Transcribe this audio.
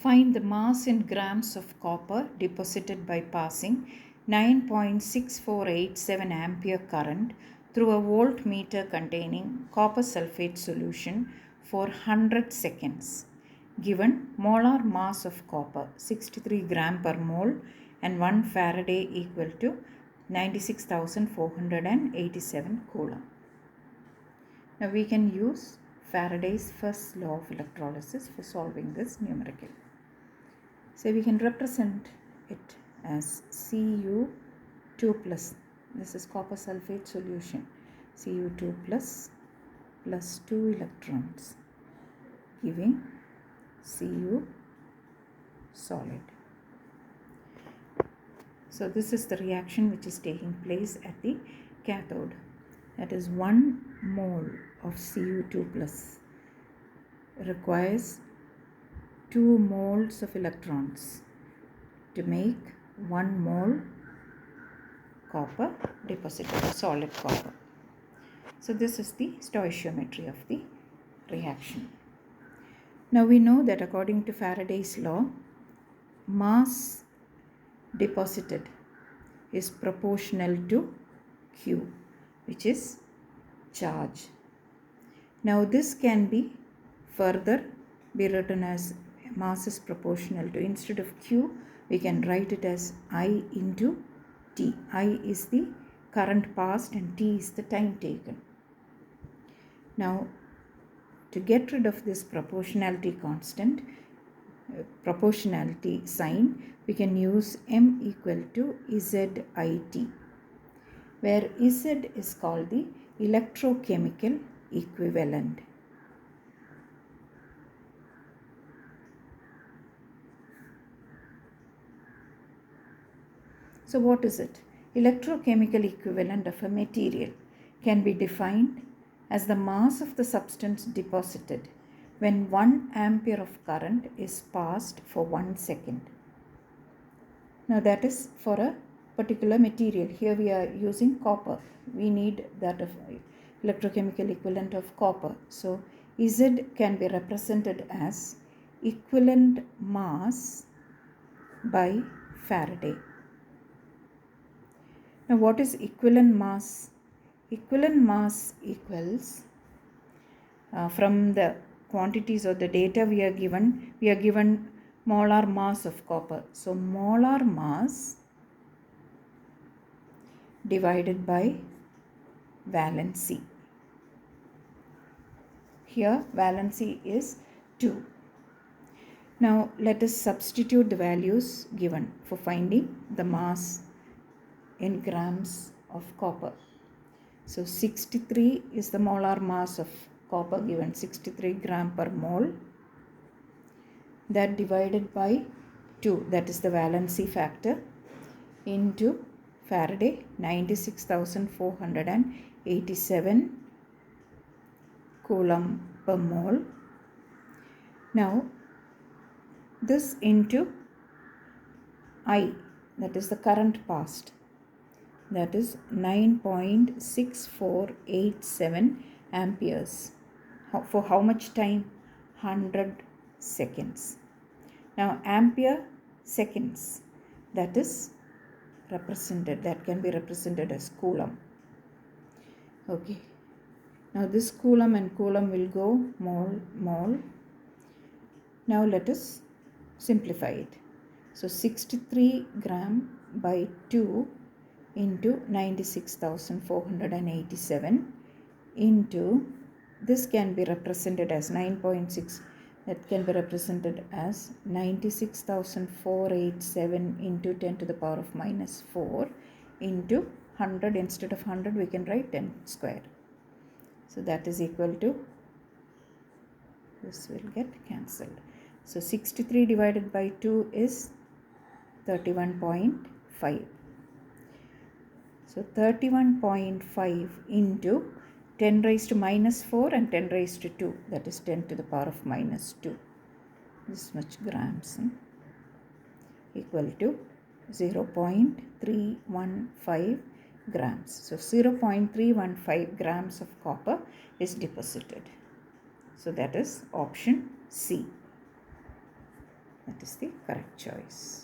Find the mass in grams of copper deposited by passing 9.6487 ampere current through a voltmeter containing copper sulfate solution for 100 seconds. Given molar mass of copper 63 gram per mole and 1 Faraday equal to 96,487 coulomb. Now we can use Faraday's first law of electrolysis for solving this numerical. So we can represent it as Cu2 plus, this is copper sulfate solution, Cu2 plus 2 electrons giving Cu solid. So this is the reaction which is taking place at the cathode. That is 1 mole of Cu2 plus requires 2 moles of electrons to make 1 mole copper deposited, solid copper. So this is the stoichiometry of the reaction. Now we know that according to Faraday's law, mass deposited is proportional to Q, which is charge. Now this can be further be written as mass is proportional to, instead of Q, we can write it as I into T. I is the current passed and T is the time taken. Now, to get rid of this proportionality constant, proportionality sign, we can use M equal to ZIT, where Z is called the electrochemical equivalent. So what is it? Electrochemical equivalent of a material can be defined as the mass of the substance deposited when 1 ampere of current is passed for 1 second. Now that is for a particular material. Here we are using copper. We need that of electrochemical equivalent of copper. So Z can be represented as equivalent mass by Faraday. Now what is equivalent mass? Equivalent mass equals, from the quantities or the data we are given molar mass of copper. So molar mass divided by valency. Here valency is 2. Now let us substitute the values given for finding the mass in grams of copper. So 63 is the molar mass of copper given, 63 gram per mole. That divided by 2, that is the valency factor, into Faraday 96,487 coulomb per mole. Now this into I, that is the current passed, that is 9.6487 amperes. For how much time? 100 seconds. Now ampere seconds, that is represented, that can be represented as coulomb. Okay. Now this coulomb and coulomb will go mole. Now let us simplify it. So 63 gram by 2 into 96,487 into, this can be represented as 9.6, that can be represented as 96,487 into 10 to the power of minus 4 into 100. Instead of 100 we can write 10 square. So that is equal to, this will get cancelled. So 63 divided by 2 is 31.5. So 31.5 into 10 raised to minus 4 and 10 raised to 2, that is 10 to the power of minus 2. This much grams equal to 0.315 grams. So 0.315 grams of copper is deposited. So that is option C. That is the correct choice.